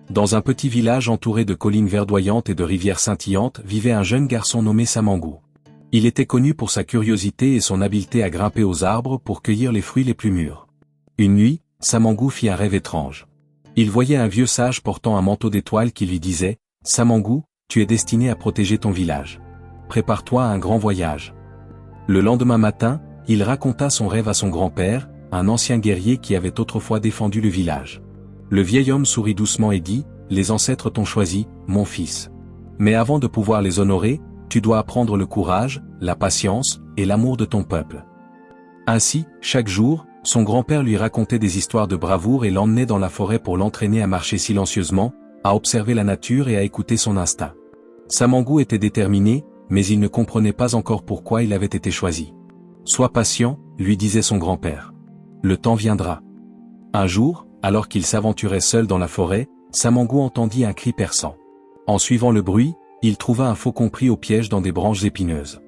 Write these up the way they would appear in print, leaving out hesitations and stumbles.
Dans un petit village entouré de collines verdoyantes et de rivières scintillantes vivait un jeune garçon nommé Samangu. Il était connu pour sa curiosité et son habileté à grimper aux arbres pour cueillir les fruits les plus mûrs. Une nuit, Samangu fit un rêve étrange. Il voyait un vieux sage portant un manteau d'étoiles qui lui disait « Samangu, tu es destiné à protéger ton village. Prépare-toi à un grand voyage. » Le lendemain matin, il raconta son rêve à son grand-père, un ancien guerrier qui avait autrefois défendu le village. Le vieil homme sourit doucement et dit « Les ancêtres t'ont choisi, mon fils. Mais avant de pouvoir les honorer, tu dois apprendre le courage, la patience et l'amour de ton peuple. » Ainsi, chaque jour, son grand-père lui racontait des histoires de bravoure et l'emmenait dans la forêt pour l'entraîner à marcher silencieusement, à observer la nature et à écouter son instinct. Samangu était déterminé, mais il ne comprenait pas encore pourquoi il avait été choisi. « Sois patient, lui disait son grand-père. Le temps viendra. » Un jour, alors qu'il s'aventurait seul dans la forêt, Samangu entendit un cri perçant. En suivant le bruit, il trouva un faucon pris au piège dans des branches épineuses.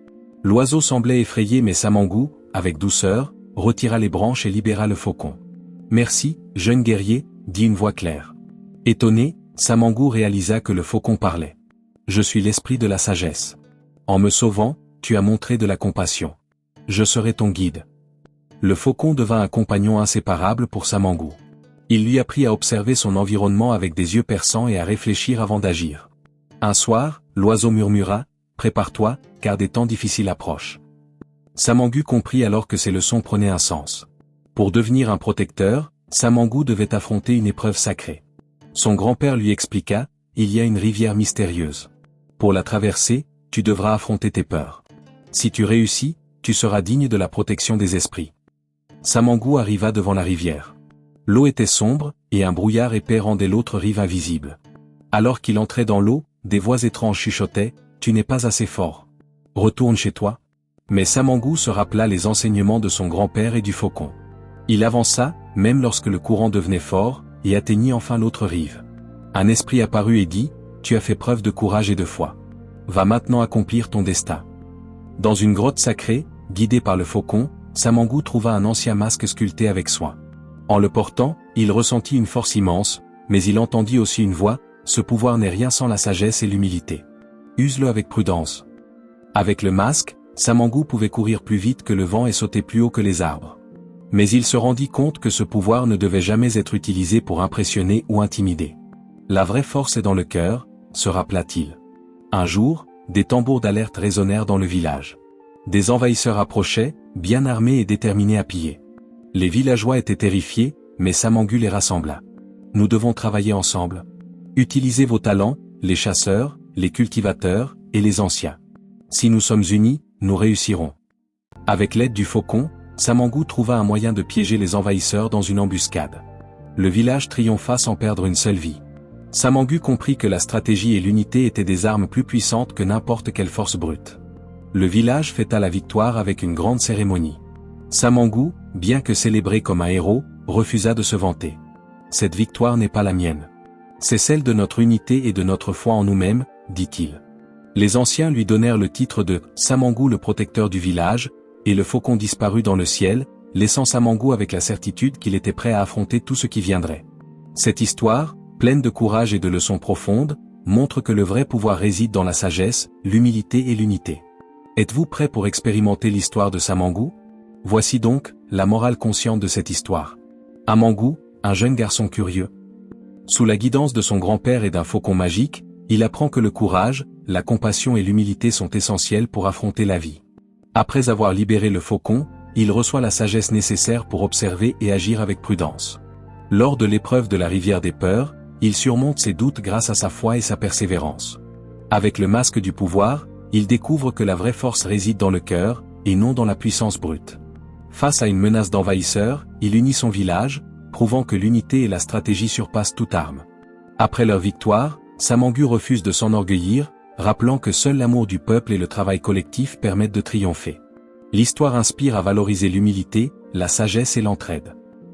L'oiseau semblait effrayé mais Samangu, avec douceur, retira les branches et libéra le faucon. « Merci, jeune guerrier, dit une voix claire. Étonné, Samangu réalisa que le faucon parlait. « Je suis l'esprit de la sagesse. En me sauvant, tu as montré de la compassion. Je serai ton guide. » Le faucon devint un compagnon inséparable pour Samangu. Il lui apprit à observer son environnement avec des yeux perçants et à réfléchir avant d'agir. Un soir, l'oiseau murmura « Prépare-toi, car des temps difficiles approchent. » Samangu comprit alors que ces leçons prenaient un sens. Pour devenir un protecteur, Samangu devait affronter une épreuve sacrée. Son grand-père lui expliqua « Il y a une rivière mystérieuse. Pour la traverser, tu devras affronter tes peurs. Si tu réussis, tu seras digne de la protection des esprits. » Samangu arriva devant la rivière. L'eau était sombre, et un brouillard épais rendait l'autre rive invisible. Alors qu'il entrait dans l'eau, des voix étranges chuchotaient « Tu n'es pas assez fort. Retourne chez toi. » Mais Samangu se rappela les enseignements de son grand-père et du faucon. Il avança, même lorsque le courant devenait fort, et atteignit enfin l'autre rive. Un esprit apparut et dit « Tu as fait preuve de courage et de foi. Va maintenant accomplir ton destin. » Dans une grotte sacrée, guidé par le faucon, Samangu trouva un ancien masque sculpté avec soin. En le portant, il ressentit une force immense, mais il entendit aussi une voix « Ce pouvoir n'est rien sans la sagesse et l'humilité. Use-le avec prudence. » Avec le masque, Samangu pouvait courir plus vite que le vent et sauter plus haut que les arbres. Mais il se rendit compte que ce pouvoir ne devait jamais être utilisé pour impressionner ou intimider. La vraie force est dans le cœur, se rappela-t-il. Un jour, des tambours d'alerte résonnèrent dans le village. Des envahisseurs approchaient, bien armés et déterminés à piller. Les villageois étaient terrifiés, mais Samangu les rassembla. « Nous devons travailler ensemble. Utilisez vos talents, les chasseurs, les cultivateurs, et les anciens. Si nous sommes unis, nous réussirons. » Avec l'aide du faucon, Samangu trouva un moyen de piéger les envahisseurs dans une embuscade. Le village triompha sans perdre une seule vie. Samangu comprit que la stratégie et l'unité étaient des armes plus puissantes que n'importe quelle force brute. Le village fêta la victoire avec une grande cérémonie. Samangu, bien que célébré comme un héros, refusa de se vanter. « Cette victoire n'est pas la mienne. C'est celle de notre unité et de notre foi en nous-mêmes, dit-il. » Les anciens lui donnèrent le titre de « Samangu le protecteur du village », et le faucon disparut dans le ciel, laissant Samangu avec la certitude qu'il était prêt à affronter tout ce qui viendrait. Cette histoire, pleine de courage et de leçons profondes, montre que le vrai pouvoir réside dans la sagesse, l'humilité et l'unité. Êtes-vous prêt pour expérimenter l'histoire de Samangu? Voici donc, la morale consciente de cette histoire. Samangu, un jeune garçon curieux. Sous la guidance de son grand-père et d'un faucon magique, il apprend que le courage, la compassion et l'humilité sont essentiels pour affronter la vie. Après avoir libéré le faucon, il reçoit la sagesse nécessaire pour observer et agir avec prudence. Lors de l'épreuve de la rivière des peurs, il surmonte ses doutes grâce à sa foi et sa persévérance. Avec le masque du pouvoir, il découvre que la vraie force réside dans le cœur, et non dans la puissance brute. Face à une menace d'envahisseurs, il unit son village, prouvant que l'unité et la stratégie surpassent toute arme. Après leur victoire, Samangu refuse de s'enorgueillir, rappelant que seul l'amour du peuple et le travail collectif permettent de triompher. L'histoire inspire à valoriser l'humilité, la sagesse et l'entraide.